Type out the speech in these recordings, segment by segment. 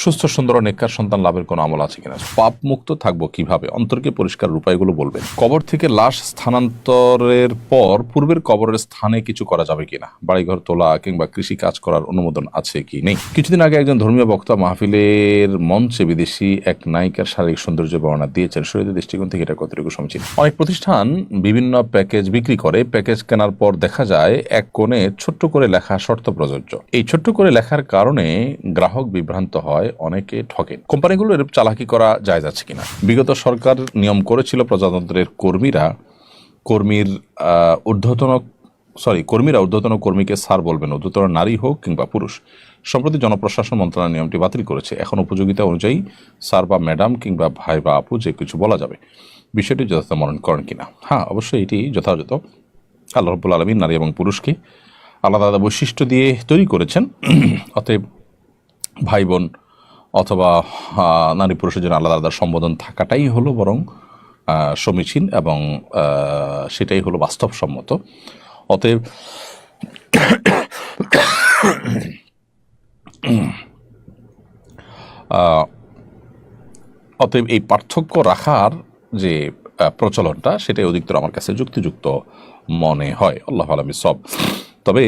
সুস্থ সুন্দর ও নেককার সন্তান লাভের কোনো আমল আছে কিনা, পাপ মুক্ত থাকবো কিভাবে, অন্তরকে পরিষ্কার উপায়গুলো বলবেন। কবর থেকে লাশ স্থানান্তরের পর পূর্বের কবরের স্থানে কিছু করা যাবে কিনা, বাড়িঘর তোলা কিংবা কৃষি কাজ করার অনুমোদন আছে কি নেই। কিছুদিন আগে একজন ধর্মীয় বক্তা মাহফিলের মঞ্চে বিদেশি এক নায়িকার শারীরিক সৌন্দর্য বর্ণনা দিয়েছেন। শরীরের দৃষ্টিকোণ থেকে এটা কতটুকু সমীচীন? অনেক প্রতিষ্ঠান বিভিন্ন প্যাকেজ বিক্রি করে, প্যাকেজ কেনার পর দেখা যায় এক কোণে ছোট্ট করে লেখা শর্ত প্রযোজ্য। এই ছোট্ট করে লেখার কারণে গ্রাহক বিভ্রান্ত হয়, অনেকে ঠকেন। কোম্পানিগুলো এর চালাকি করা জায়েজ আছে কিনা? বিগত সরকার নিয়ম করেছিল প্রজাতন্ত্রের কর্মীরা ঊর্ধ্বতন কর্মীকে স্যার বলবেন, ঊর্ধ্বতন নারী হোক কিংবা পুরুষ। সম্প্রতি জনপ্রশাসন মন্ত্রণালয় নিয়মটি বাতিল করেছে। এখন উপযোগিতা অনুযায়ী স্যার বা ম্যাডাম কিংবা ভাই বা আপু যে কিছু বলা যাবে। বিষয়টি যথাযথ মনন করেন কিনা? হ্যাঁ, অবশ্যই এটি যথাযথ। আল্লাহ রাব্বুল আলামিন নারী এবং পুরুষকে আলাদা আলাদা বৈশিষ্ট্য দিয়ে তৈরি করেছেন। অতএব ভাই বোন অথবা নারী পুরুষের জন্য আলাদা আলাদা সম্বোধন থাকাটাই হলো বরং সমীচীন এবং সেটাই হলো বাস্তবসম্মত। অতএব এই পার্থক্য রাখার যে প্রচলনটা, সেটাই অধিকতর আমার কাছে যুক্তিযুক্ত মনে হয়। আল্লাহ আলাম সব। তবে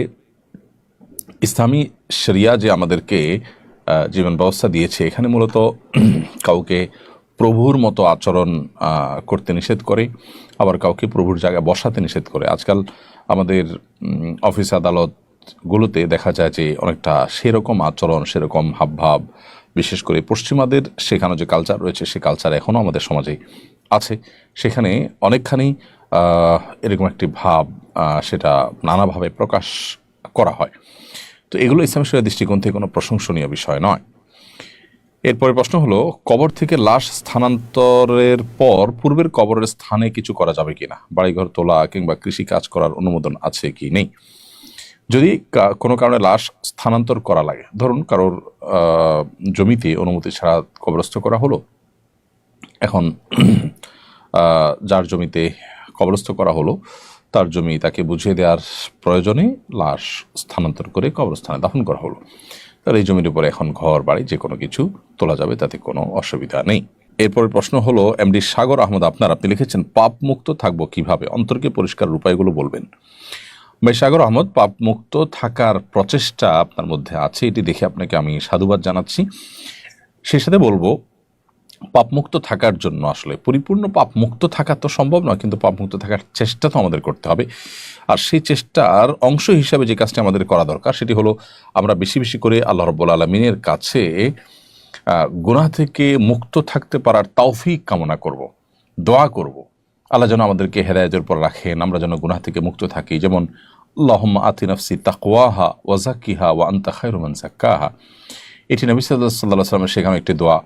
ইসলামী শরিয়া যে আমাদেরকে জীবন ব্যবস্থা দিয়েছে, এখানে মূলত কাউকে প্রভুর মতো আচরণ করতে নিষেধ করে, আবার কাউকে প্রভুর জায়গায় বসাতে নিষেধ করে। আজকাল আমাদের অফিস আদালতগুলোতে দেখা যায় যে অনেকটা সেরকম আচরণ, সেরকম হাবভাব, বিশেষ করে পশ্চিমাদের সেখানে যে কালচার রয়েছে, সে কালচার এখনও আমাদের সমাজে আছে। সেখানে অনেকখানি এরকম একটি ভাব সেটা নানাভাবে প্রকাশ করা হয়। তো এগুলো ইসলামী শরিয়ার দৃষ্টিকোণ থেকে কোনো প্রশংসনীয় বিষয় নয়। এরপরে প্রশ্ন হলো, কবর থেকে লাশ স্থানান্তরের পর পূর্বের কবরের স্থানে কিছু করা যাবে কিনা, বাড়িঘর তোলা কিংবা কৃষি কাজ করার অনুমোদন আছে কি নেই। যদি কোনো কারণে লাশ স্থানান্তর করা লাগে, ধরুন কারোর জমিতে অনুমতি ছাড়া কবরস্থ করা হলো, এখন যার জমিতে কবরস্থ করা হলো তার জমি তাকে বুঝিয়ে দেওয়ার প্রয়োজনে লাশ স্থানান্তর করে কবরস্থানে দাফন করা হলো। তার এই জমির উপরে এখন ঘর বাড়ি যে কোনো কিছু তোলা যাবে, তাতে কোনো অসুবিধা নেই। এরপরের প্রশ্ন হলো, এমডি সাগর আহমদ আপনি লিখেছেন, পাপ মুক্ত থাকবো কিভাবে, অন্তরকে পরিষ্কার উপায়গুলো বলবেন। ভাই সাগর আহমদ, পাপ মুক্ত থাকার প্রচেষ্টা আপনার মধ্যে আছে, এটি দেখে আপনাকে আমি সাধুবাদ জানাচ্ছি। সেই সাথে বলবো, পাপমুক্ত থাকার জন্য আসলে পরিপূর্ণ পাপমুক্ত থাকা তো সম্ভব নয়, কিন্তু পাপমুক্ত থাকার চেষ্টা তো আমাদের করতে হবে। আর সেই চেষ্টার অংশ হিসাবে যে কাজটি আমাদের করা দরকার, সেটি হলো আমরা বেশি বেশি করে আল্লাহ রাব্বুল আলামিনের কাছে গুনাহ থেকে মুক্ত থাকতে পারার তৌফিক কামনা করব, দোয়া করব। আল্লাহ যেন আমাদেরকে হেদায়েতের উপর রাখেন, আমরা যেন গুনাহ থেকে মুক্ত থাকি। যেমন আল্লাহুম্মা আতি নাফসি তাকওয়াহা ওয়া যাক্কিহা ওয়া আনতা খায়রু মান যাক্কাহা। এটি নবী সাল্লাল্লাহু আলাইহি ওয়াসাল্লামের শেখানো একটি দোয়া,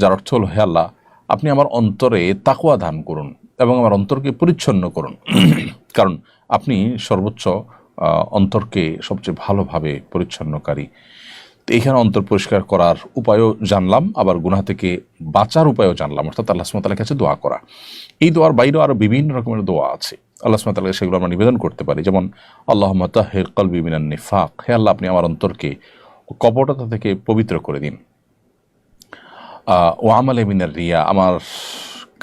যার অর্থ হল, হে আল্লাহ, আপনি আমার অন্তরে তাকওয়া দান করুন এবং আমার অন্তরকে পরিচ্ছন্ন করুন, কারণ আপনি সর্বোচ্চ অন্তরকে সবচেয়ে ভালোভাবে পরিচ্ছন্নকারী। তো এইখানে অন্তর পরিষ্কার করার উপায়ও জানলাম, আবার গুনাহ থেকে বাঁচার উপায়ও জানলাম, অর্থাৎ আল্লাহ সুবহানাহু ওয়া তাআলার কাছে দোয়া করা। এই দোয়ার বাইরেও আরও বিভিন্ন রকমের দোয়া আছে, আল্লাহ সুবহানাহু ওয়া তাআলাকে সেগুলো আমরা নিবেদন করতে পারি। যেমন আল্লাহুম্মা তাহহির কলবি মিনান নিফাক, হে আল্লাহ, আপনি আমার অন্তরকে কপটতা থেকে পবিত্র করে দিন। ও আমালে মিনার রিয়া, আমার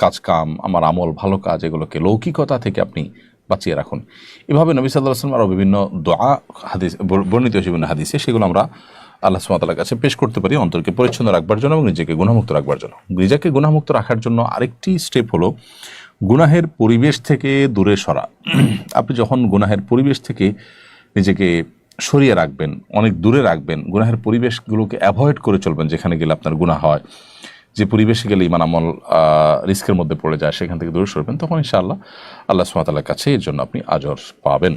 কাজকাম, আমার আমল, ভালো কাজ, এগুলোকে লৌকিকতা থেকে আপনি বাঁচিয়ে রাখুন। এভাবে নবী সাল্লাল্লাহু আলাইহি ওয়াসাল্লাম আরও বিভিন্ন দোয়া হাদিস বর্ণিত বিভিন্ন হাদিসে, সেগুলো আমরা আল্লাহ সুবহানাহু ওয়া তাআলার কাছে পেশ করতে পারি অন্তরকে পরিচ্ছন্ন রাখবার জন্য এবং নিজেকে গুনাহমুক্ত রাখবার জন্য। নিজেকে গুনাহমুক্ত রাখার জন্য আরেকটি স্টেপ হলো গুনাহের পরিবেশ থেকে দূরে সরা। আপনি যখন গুনাহের পরিবেশ থেকে নিজেকে সরিয়ে রাখবেন, অনেক দূরে রাখবেন, গুনাহের পরিবেশগুলোকে অ্যাভয়েড করে চলবেন, যেখানে গেলে আপনার গুনাহ হয়, যে পরিবেশে গেলে ঈমান আমল রিস্কের মধ্যে পড়ে যায়, সেখান থেকে দূরে সরবেন, তখন ইনশাআল্লাহ আল্লাহ সুবহানাহু ওয়া তাআলার কাছে এর জন্য আপনি আজর পাবেন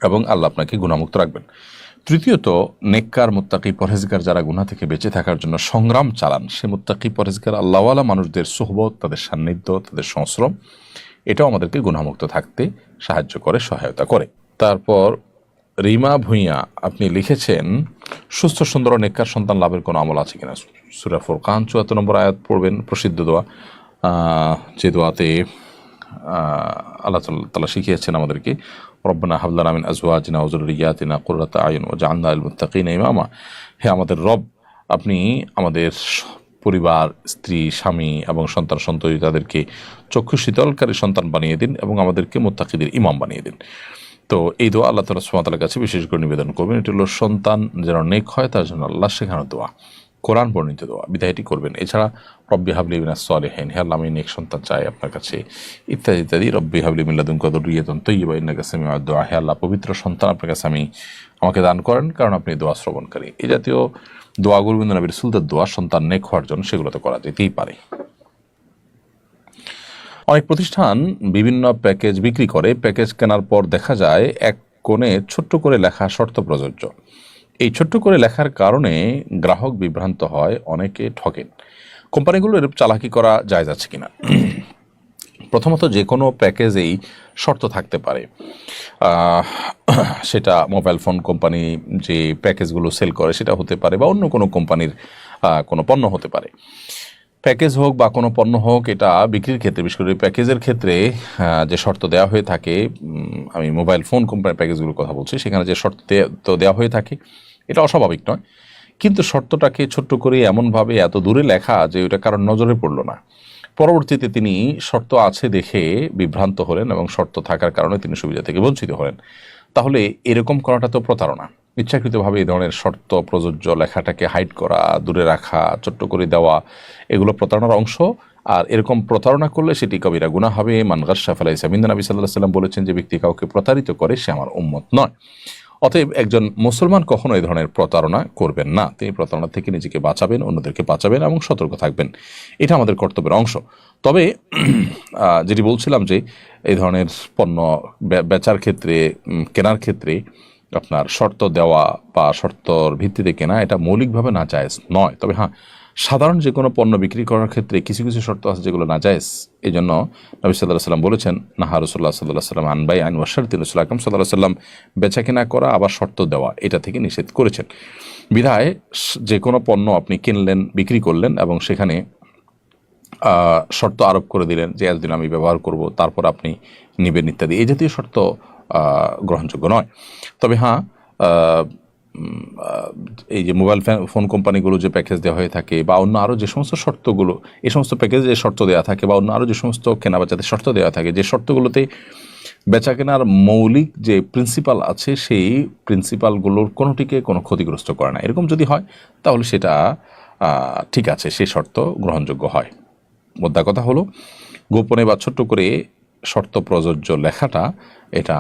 এবং আল্লাহ আপনাকে গুনাহমুক্ত রাখবেন। তৃতীয়ত, নেককার মুত্তাকি পরহেজগার যারা গুনাহ থেকে বেঁচে থাকার জন্য সংগ্রাম চালান, সে মুত্তাকি পরহেজগার আল্লাহওয়ালা মানুষদের সোহবত, তাদের সান্নিধ্য, তাদের সংশ্রম, এটাও আমাদেরকে গুনাহমুক্ত থাকতে সাহায্য করে, সহায়তা করে। তারপর রিমা ভুঁইয়া আপনি লিখেছেন, সুস্থ সুন্দর ও নেককার সন্তান লাভের কোনো আমল আছে কিনা। সূরা ফুরকান ৭৪ নম্বর আয়াত পড়বেন, প্রসিদ্ধ দোয়া, যে দোয়াতে আল্লাহ তাআলা শিখিয়েছেন আমাদেরকে, রব্বানা হাব লানা মিন আজওয়াজিনা ওয়া যুররিয়াতিনা কুররাতা আয়ুন ওয়াজআলনা লিল মুত্তাকিনা ইমামা। হে আমাদের রব, আপনি আমাদের পরিবার, স্ত্রী, স্বামী এবং সন্তান সন্ততি তাদেরকে চক্ষু শীতলকারী সন্তান বানিয়ে দিন এবং আমাদেরকে মুত্তাকিদের ইমাম বানিয়ে দিন। তো এই দোয়া আল্লাহ তাআলা সুবহানাহু ওয়া তাআলার কাছে বিশেষ করে নিবেদন করবেন। এটি হলো সন্তান যেন নেক হয় তার জন্য আল্লাহ শেখানো দোয়া, কোরআন বর্ণিত দোয়া, বিধায় এটি করবেন। এছাড়া রব্বি হাবলি মিনাস সলিহিন, হে আল্লাহ আমি নেক সন্তান চাই আপনার কাছে, ইত্যাদি ইত্যাদি। রব্বি হাবলি মিন লাদুনকা যুররিয়াতান তাইয়্যিবা ইন্নাকা সামিউদ দুআ, হে আল্লাহ পবিত্র সন্তান আপনার কাছে আমাকে দান করেন কারণ আপনি দোয়া শ্রবণকারী। এই জাতীয় দোয়াগুলো কিন্তু নবীর রাসূলের দোয়া, সন্তান নেক হওয়ার জন্য সেগুলো তো করা যেতেই পারে। অনেক প্রতিষ্ঠান বিভিন্ন প্যাকেজ বিক্রি করে, প্যাকেজ কেনার পর দেখা যায় এক কোণে ছোট্ট করে লেখা শর্ত প্রযোজ্য। এই ছোট্ট করে লেখার কারণে গ্রাহক বিভ্রান্ত হয়, অনেকে ঠকেন। কোম্পানিগুলো এরূপ চালাকি করা জায়েজ আছে কিনা? প্রথমত যে কোনো প্যাকেজেই শর্ত থাকতে পারে। সেটা মোবাইল ফোন কোম্পানি যে প্যাকেজগুলো সেল করে সেটা হতে পারে, বা অন্য কোনো কোম্পানির কোনো পণ্য হতে পারে। প্যাকেজ হোক বা কোনো পণ্য হোক, এটা বিক্রির ক্ষেত্রে, বিশেষ করে প্যাকেজের ক্ষেত্রে যে শর্ত দেওয়া হয়ে থাকে, আমি মোবাইল ফোন কোম্পানির প্যাকেজগুলোর কথা বলছি, সেখানে যে শর্ত তো দেওয়া হয়ে থাকে এটা অস্বাভাবিক নয়, কিন্তু শর্তটাকে ছোট্ট করে এমনভাবে এত দূরে লেখা যে ওটা কারোর নজরে পড়লো না। পরবর্তীতে তিনি শর্ত আছে দেখে বিভ্রান্ত হলেন এবং শর্ত থাকার কারণে তিনি সুবিধা থেকে বঞ্চিত হলেন। তাহলে এরকম করাটা তো প্রতারণা। ইচ্ছাকৃতভাবে এই ধরনের শর্ত প্রযোজ্য লেখাটাকে হাইড করা, দূরে রাখা, ছোট্ট করে দেওয়া, এগুলো প্রতারণার অংশ। আর এরকম প্রতারণা করলে সেটি কবিরা গুনাহ হবে। মান গাশশা ফালাইসা মিন্না, নবী সাল্লাল্লাহু আলাইহি ওয়াসাল্লাম বলেছেন যে ব্যক্তি কাউকে প্রতারিত করে সে আমার উম্মত নয়। অতএব একজন মুসলমান কখনো এই ধরনের প্রতারণা করবেন না। তিনি প্রতারণা থেকে নিজেকে বাঁচাবেন, অন্যদেরকে বাঁচাবেন এবং সতর্ক থাকবেন। এটা আমাদের কর্তব্যের অংশ। তবে যেটি বলছিলাম যে এই ধরনের পণ্য বেচার ক্ষেত্রে, কেনার ক্ষেত্রে আপনার শর্ত দেওয়া বা শর্তর ভিত্তিতে কেনা এটা মৌলিকভাবে নাজায়েজ নয়। তবে হ্যাঁ, সাধারণ যে কোনো পণ্য বিক্রি করার ক্ষেত্রে কিছু কিছু শর্ত আছে যেগুলো নাজায়েজ। এই জন্য নবী সাল্লাল্লাহু আলাইহি ওয়াসাল্লাম বলেছেন, নাহা রাসূলুল্লাহ সাল্লাল্লাহু আলাইহি ওয়াসাল্লাম আন বাই'আন ওয়া শারতি, রাসূল আকরাম সাল্লাল্লাহু আলাইহি ওয়াসাল্লাম বেচা কেনা করা আবার শর্ত দেওয়া এটা থেকে নিষেধ করেছেন। বিধায় যে কোনো পণ্য আপনি কিনলেন, বিক্রি করলেন এবং সেখানে শর্ত আরোপ করে দিলেন যে এতদিন আমি ব্যবহার করব, তারপর আপনি নেবেন ইত্যাদি, এই জাতীয় শর্ত গ্রহণযোগ্য নয়। তবে হ্যাঁ, এই যে মোবাইল ফোন কোম্পানিগুলো যে প্যাকেজ দেওয়া হয়ে থাকে বা অন্য আরও যে সমস্ত শর্তগুলো, এই সমস্ত প্যাকেজে যে শর্ত দেওয়া থাকে বা অন্য আরও যে সমস্ত কেনাবেচাতে শর্ত দেওয়া থাকে, যে শর্তগুলোতে বেচা কেনার মৌলিক যে প্রিন্সিপাল আছে সেই প্রিন্সিপালগুলোর কোনোটিকে কোনো ক্ষতিগ্রস্ত করে না, এরকম যদি হয় তাহলে সেটা ঠিক আছে, সেই শর্ত গ্রহণযোগ্য হয়। মোদ্দা কথা হলো, গোপনে বা ছোট্ট করে শর্ত প্রযোজ্য লেখাটা এটা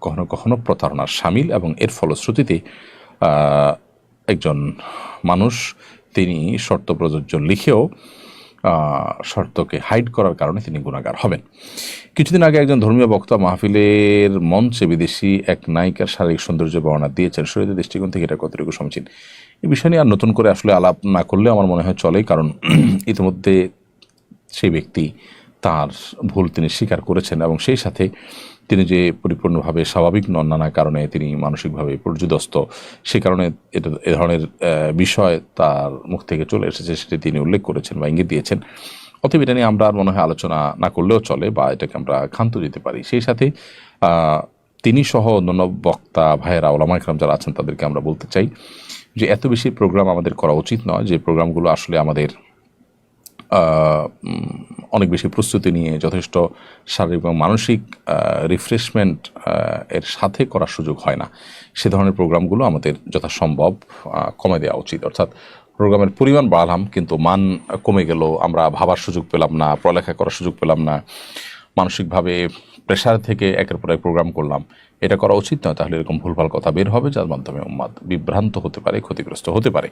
কখনো কখনো প্রতারণার শামিল, এবং এর ফলশ্রুতিতে একজন মানুষ তিনি শর্ত প্রযোজ্য লিখেও শর্তকে হাইড করার কারণে তিনি গুনাহগার হবেন। কিছুদিন আগে একজন ধর্মীয় বক্তা মাহফিলের মঞ্চে বিদেশি এক নায়িকার শারীরিক সৌন্দর্য বর্ণনা দিয়েছেন। শরীরের দৃষ্টিকোণ থেকে এটা কতটুকু সমীচীন, এই বিষয় নিয়ে আর নতুন করে আসলে আলাপ না করলে আমার মনে হয় চলে, কারণ ইতিমধ্যে সেই ব্যক্তি তার ভুল তিনি স্বীকার করেছেন এবং সেই সাথে তিনি যে পরিপূর্ণভাবে স্বাভাবিক নন, নানা কারণে তিনি মানসিকভাবে পর্যুদস্ত, সে কারণে এ ধরনের বিষয় তার মুখ থেকে চলে এসেছে, সেটি তিনি উল্লেখ করেছেন বা ইঙ্গিত দিয়েছেন। অতএব এটা নিয়ে আমরা আর মনে হয় আলোচনা না করলেও চলে, বা এটাকে আমরা ক্ষান্ত দিতে পারি। সেই সাথে তিনি সহ অন্যান্য বক্তা ভাইয়েরা, ওলামা ইকরাম যারা আছেন তাদেরকে আমরা বলতে চাই যে এত বেশি প্রোগ্রাম আমাদের করা উচিত নয়, যে প্রোগ্রামগুলো আসলে আমাদের অনেক বেশি প্রস্তুতি নিয়ে যথেষ্ট শারীরিক এবং মানসিক রিফ্রেশমেন্ট এর সাথে করার সুযোগ হয় না। সে ধরনের প্রোগ্রামগুলো আমাদের যথাসম্ভব কমে দেওয়া উচিত। অর্থাৎ প্রোগ্রামের পরিমাণ বাড়ালাম কিন্তু মান কমে গেল, আমরা ভাবার সুযোগ পেলাম না, পড়ালেখা করার সুযোগ পেলাম না, মানসিকভাবে প্রেশার থেকে একের পর এক প্রোগ্রাম করলাম, এটা করা উচিত নয়। তাহলে এরকম ভুলভাল কথা বের হবে যার মাধ্যমে উম্মাদ বিভ্রান্ত হতে পারে, ক্ষতিগ্রস্ত হতে পারে।